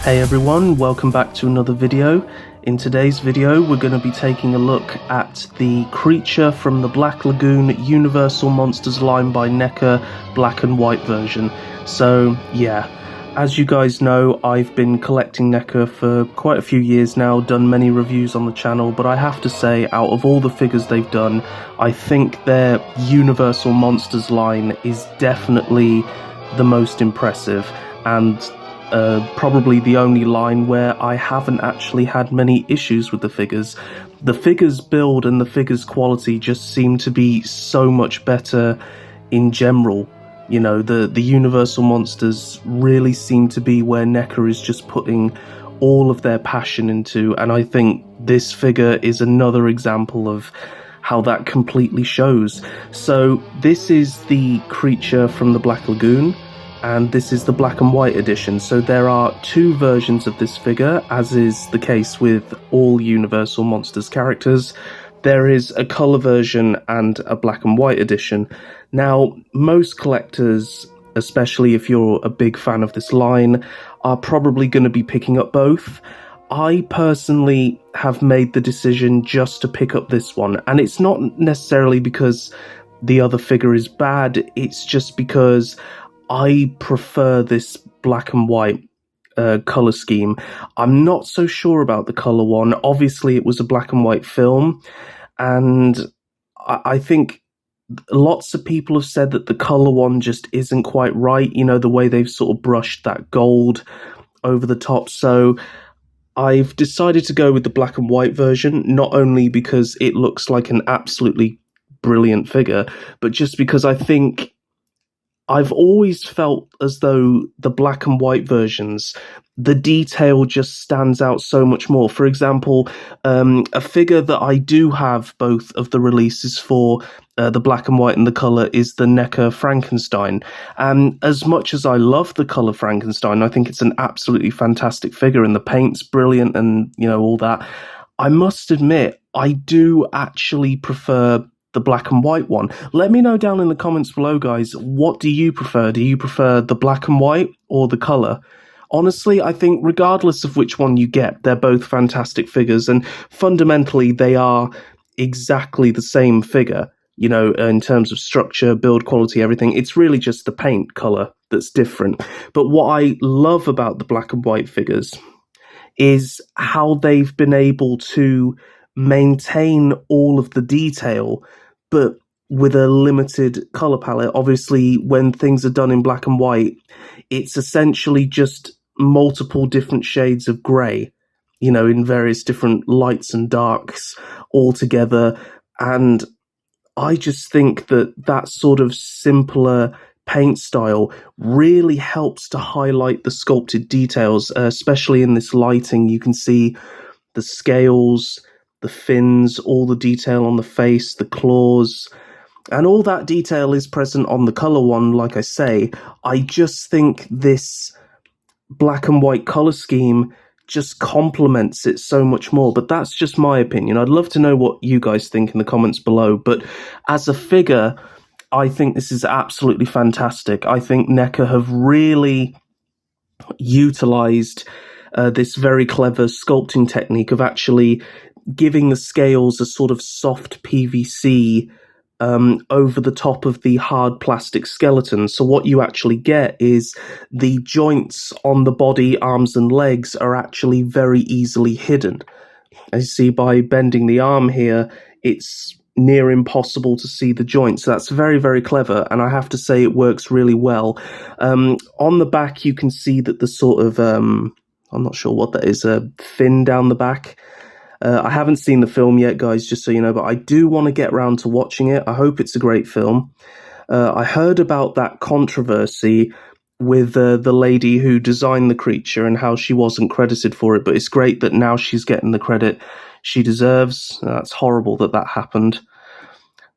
Hey everyone, welcome back to another video. In today's video we're going to be taking a look at the creature from the Black Lagoon Universal Monsters line by Neca black and white version. So yeah, as you guys know, I've been collecting Neca for quite a few years now, done many reviews on the channel, but I have to say, out of all the figures they've done, I think their Universal Monsters line is definitely the most impressive, and probably the only line where I haven't actually had many issues with the figures. The figures build and the figures quality just seem to be so much better in general. You know, the Universal Monsters really seem to be where Neca is just putting all of their passion into, and I think this figure is another example of how that completely shows. So this is the creature from the Black Lagoon, and this is the black and white edition. So there are two versions of this figure, as is the case with all Universal Monsters characters. There is a colour version and a black and white edition. Now, most collectors, especially if you're a big fan of this line, are probably going to be picking up both. I personally have made the decision just to pick up this one, and it's not necessarily because the other figure is bad, it's just because I prefer this black and white colour scheme. I'm not so sure about the colour one. Obviously, it was a black and white film, and I think lots of people have said that the colour one just isn't quite right, you know, the way they've sort of brushed that gold over the top. So I've decided to go with the black and white version, not only because it looks like an absolutely brilliant figure, but just because I think I've always felt as though the black and white versions, the detail just stands out so much more. For example, a figure that I do have both of the releases for, the black and white and the colour, is the Neca Frankenstein. And as much as I love the colour Frankenstein, I think it's an absolutely fantastic figure and the paint's brilliant and, you know, all that. I must admit, I do actually prefer the black and white one. Let me know down in the comments below, guys, what do you prefer? Do you prefer the black and white or the colour? Honestly, I think regardless of which one you get, they're both fantastic figures, and fundamentally they are exactly the same figure, you know, in terms of structure, build quality, everything. It's really just the paint colour that's different. But what I love about the black and white figures is how they've been able to maintain all of the detail, but with a limited color palette. Obviously, when things are done in black and white, it's essentially just multiple different shades of gray, you know, in various different lights and darks all together. And I just think that that sort of simpler paint style really helps to highlight the sculpted details, especially in this lighting. You can see the scales, the fins, all the detail on the face, the claws, and all that detail is present on the colour one, like I say. I just think this black and white colour scheme just complements it so much more, but that's just my opinion. I'd love to know what you guys think in the comments below, but as a figure, I think this is absolutely fantastic. I think Neca have really utilised this very clever sculpting technique of actually giving the scales a sort of soft PVC over the top of the hard plastic skeleton. So what you actually get is the joints on the body, arms and legs are actually very easily hidden. As you see, by bending the arm here, it's near impossible to see the joints. So that's very, very clever, and I have to say it works really well. On the back, you can see that the sort of, I'm not sure what that is, a fin down the back. I haven't seen the film yet, guys, just so you know, but I do want to get round to watching it. I hope it's a great film. I heard about that controversy with the lady who designed the creature and how she wasn't credited for it, but it's great that now she's getting the credit she deserves. That's horrible that that happened.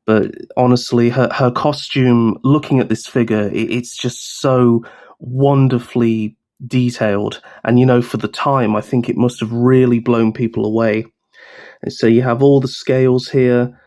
But honestly, her costume, looking at this figure, it's just so wonderfully detailed. And, you know, for the time, I think it must have really blown people away. And so you have all the scales here,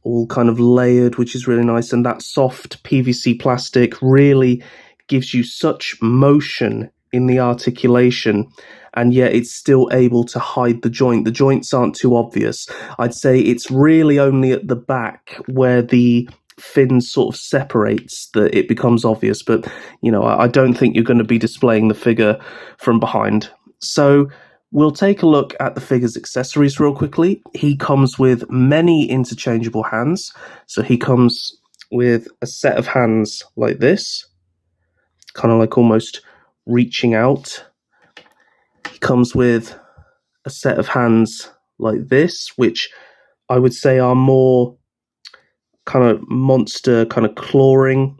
all kind of layered, which is really nice. And that soft PVC plastic really gives you such motion in the articulation. and yet it's still able to hide the joint. The joints aren't too obvious. I'd say it's really only at the back where the fin sort of separates that it becomes obvious, but I don't think you're going to be displaying the figure from behind. So we'll take a look at the figure's accessories real quickly. He comes with many interchangeable hands. So he comes with a set of hands like this, kind of like almost reaching out. He comes with a set of hands like this, which I would say are more kind of monster, kind of clawing,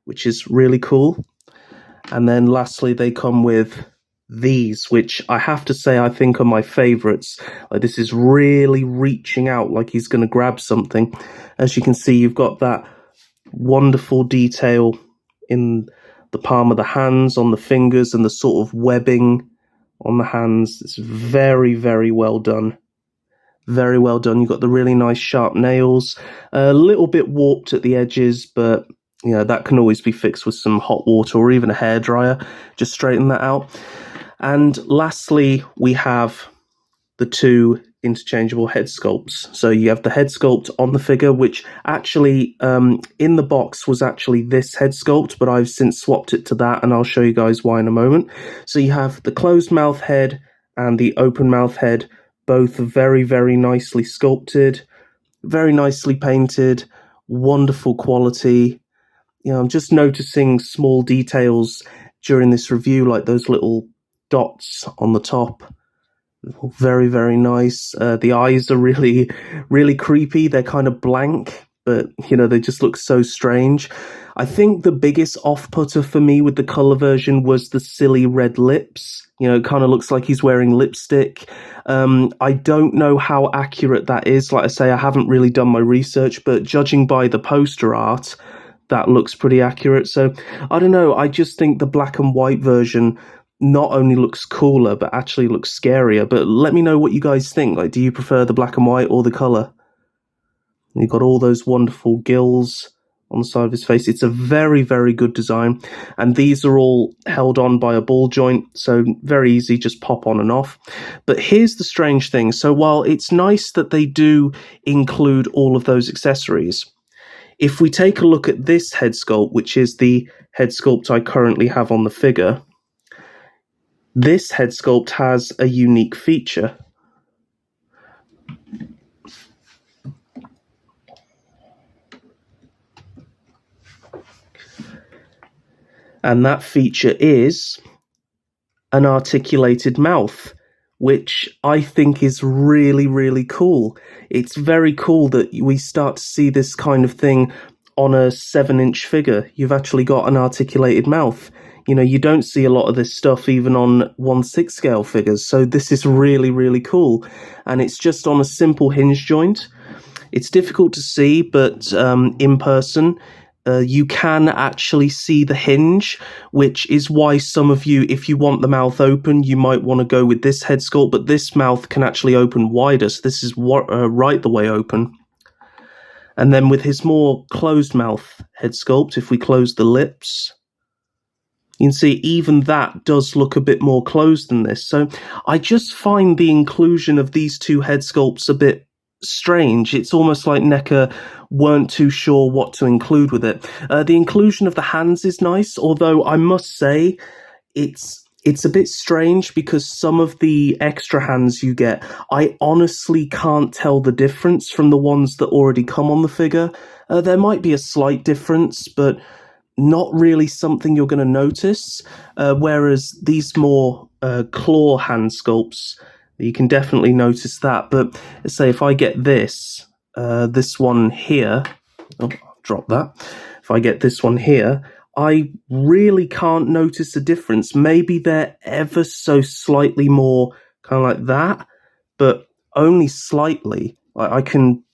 which is really cool. And then lastly, they come with these, which I have to say I think are my favorites. Like, this is really reaching out like he's going to grab something. As you can see, you've got that wonderful detail in the palm of the hands, on the fingers, and the sort of webbing on the hands. It's very, very well done. Very well done. You've got the really nice sharp nails, a little bit warped at the edges, but that can always be fixed with some hot water or even a hairdryer. Just straighten that out. And lastly, we have the two interchangeable head sculpts. So you have the head sculpt on the figure, which actually in the box was actually this head sculpt, but I've since swapped it to that, and I'll show you guys why in a moment. So you have the closed mouth head and the open mouth head, both very, very nicely sculpted, very nicely painted, wonderful quality. I'm just noticing small details during this review, like those little dots on the top. Very, very nice. The eyes are really, really creepy. They're kind of blank, but they just look so strange. I think the biggest off-putter for me with the color version was the silly red lips. It kind of looks like he's wearing lipstick. I don't know how accurate that is. Like I say, I haven't really done my research, but judging by the poster art, that looks pretty accurate. So I don't know. I just think the black and white version not only looks cooler, but actually looks scarier. But let me know what you guys think. Like, do you prefer the black and white or the color? You've got all those wonderful gills on the side of his face. It's a very, very good design. And these are all held on by a ball joint, so very easy, just pop on and off. But here's the strange thing. So while it's nice that they do include all of those accessories, if we take a look at this head sculpt, which is the head sculpt I currently have on the figure, this head sculpt has a unique feature. And that feature is an articulated mouth, which I think is really, really cool. It's very cool that we start to see this kind of thing on a 7-inch figure. You've actually got an articulated mouth. You don't see a lot of this stuff even on 1/6 scale figures, so this is really, really cool. And it's just on a simple hinge joint. It's difficult to see, but in person, you can actually see the hinge, which is why some of you, if you want the mouth open, you might want to go with this head sculpt, but this mouth can actually open wider, so this is right the way open. And then with his more closed mouth head sculpt, if we close the lips, you can see even that does look a bit more closed than this. So I just find the inclusion of these two head sculpts a bit strange. It's almost like Neca weren't too sure what to include with it. The inclusion of the hands is nice, although I must say it's a bit strange because some of the extra hands you get, I honestly can't tell the difference from the ones that already come on the figure. There might be a slight difference, but not really something you're going to notice, whereas these more claw hand sculpts, you can definitely notice that. But let's say if I get this one here, oh, drop that. If I get this one here, I really can't notice a difference. Maybe they're ever so slightly more kind of like that, but only slightly. I can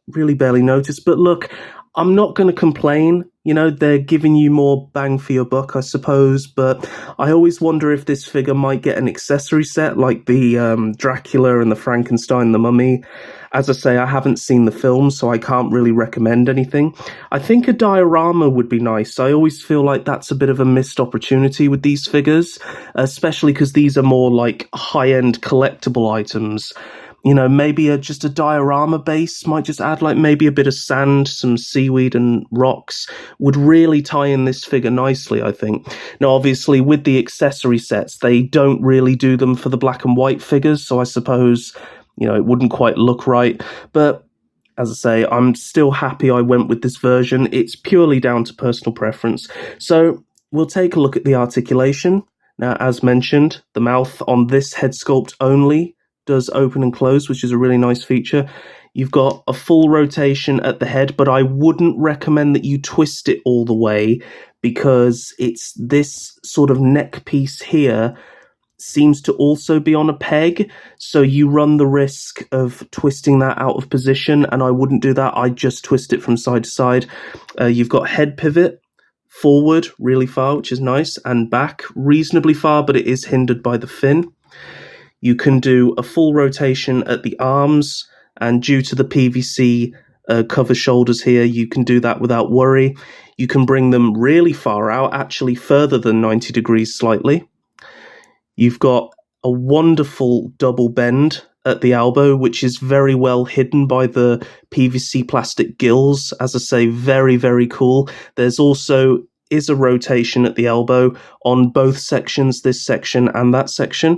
really barely notice. But look, I'm not going to complain. You know, they're giving you more bang for your buck, I suppose. But I always wonder if this figure might get an accessory set like the Dracula and the Frankenstein, the Mummy. As I say, I haven't seen the film, so I can't really recommend anything. I think a diorama would be nice. I always feel like that's a bit of a missed opportunity with these figures, especially because these are more like high-end collectible items. You know, maybe just a diorama base might just add like maybe a bit of sand, some seaweed and rocks would really tie in this figure nicely, I think. Now, obviously, with the accessory sets, they don't really do them for the black and white figures, so I suppose, you know, it wouldn't quite look right. But as I say, I'm still happy I went with this version. It's purely down to personal preference. So we'll take a look at the articulation. Now, as mentioned, the mouth on this head sculpt only does open and close, which is a really nice feature. You've got a full rotation at the head, but I wouldn't recommend that you twist it all the way because it's this sort of neck piece here seems to also be on a peg, so you run the risk of twisting that out of position, and I wouldn't do that. I just twist it from side to side. You've got head pivot forward really far, which is nice, and back reasonably far, but it is hindered by the fin. You can do a full rotation at the arms, and due to the PVC cover shoulders here, you can do that without worry. You can bring them really far out, actually further than 90 degrees slightly. You've got a wonderful double bend at the elbow, which is very well hidden by the PVC plastic gills. As I say, very, very cool. There's also is a rotation at the elbow on both sections, this section and that section.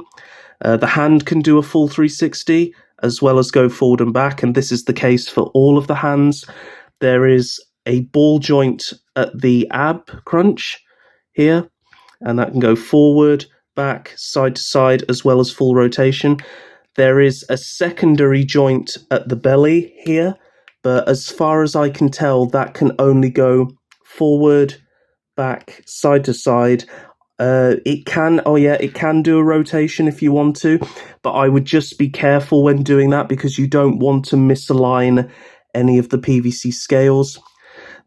The hand can do a full 360 as well as go forward and back, and this is the case for all of the hands. There is a ball joint at the ab crunch here, and that can go forward, back, side to side, as well as full rotation. There is a secondary joint at the belly here, but as far as I can tell, that can only go forward, back, side to side. It can do a rotation if you want to, but I would just be careful when doing that because you don't want to misalign any of the PVC scales.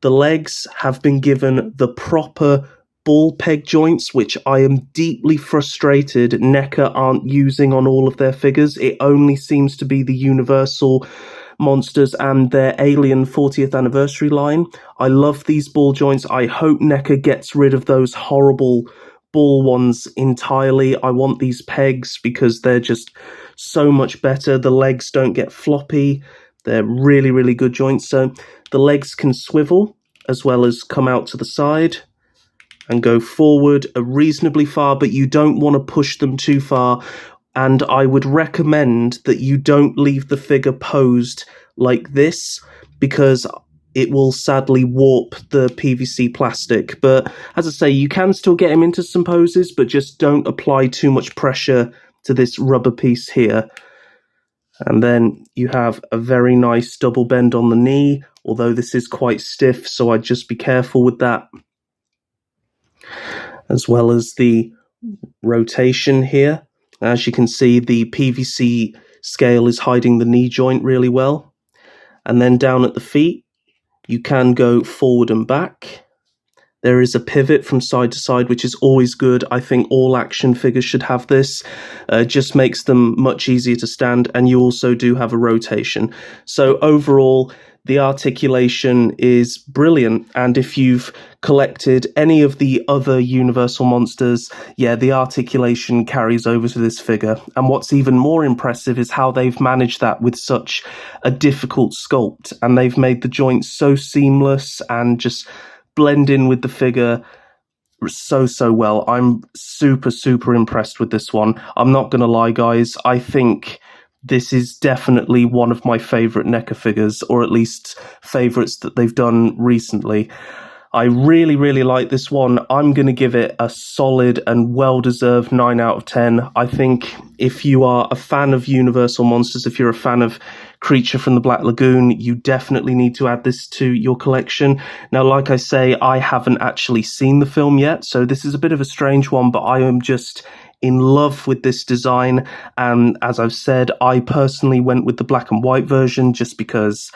The legs have been given the proper ball peg joints, which I am deeply frustrated Neca aren't using on all of their figures. It only seems to be the Universal Monsters and their Alien 40th anniversary line. I love these ball joints. I hope Neca gets rid of those horrible ball ones entirely. I want these pegs because they're just so much better. The legs don't get floppy. They're really, really good joints. So the legs can swivel as well as come out to the side and go forward reasonably far, but you don't want to push them too far. And I would recommend that you don't leave the figure posed like this because it will sadly warp the PVC plastic. But as I say, you can still get him into some poses, but just don't apply too much pressure to this rubber piece here. And then you have a very nice double bend on the knee, although this is quite stiff, so I'd just be careful with that. As well as the rotation here. As you can see, the PVC scale is hiding the knee joint really well. And then down at the feet, you can go forward and back. There is a pivot from side to side, which is always good. I think all action figures should have this. It just makes them much easier to stand, and you also do have a rotation. So overall, the articulation is brilliant, and if you've collected any of the other Universal Monsters, yeah, the articulation carries over to this figure. And what's even more impressive is how they've managed that with such a difficult sculpt, and they've made the joints so seamless and just blend in with the figure so well. I'm super impressed with this one. I'm not gonna lie, guys, I think this is definitely one of my favourite Neca figures, or at least favourites that they've done recently. I really like this one. I'm going to give it a solid and well-deserved 9 out of 10. I think if you are a fan of Universal Monsters, if you're a fan of Creature from the Black Lagoon, you definitely need to add this to your collection. Now, like I say, I haven't actually seen the film yet, so this is a bit of a strange one, but I am just in love with this design. And as I've said, I personally went with the black and white version just because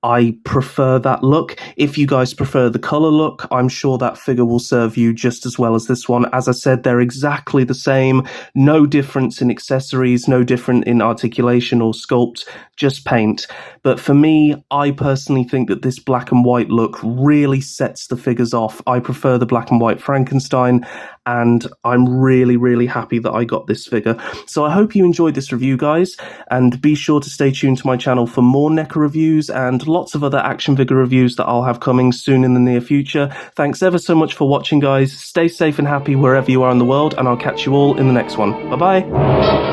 I prefer that look. If you guys prefer the colour look, I'm sure that figure will serve you just as well as this one. As I said, they're exactly the same. No difference in accessories, no different in articulation or sculpt, just paint. But for me, I personally think that this black and white look really sets the figures off. I prefer the black and white Frankenstein, and I'm really, really happy that I got this figure. So I hope you enjoyed this review, guys, and be sure to stay tuned to my channel for more NECA reviews and lots of other action figure reviews that I'll have coming soon in the near future. Thanks ever so much for watching, guys. Stay safe and happy wherever you are in the world, and I'll catch you all in the next one. Bye-bye.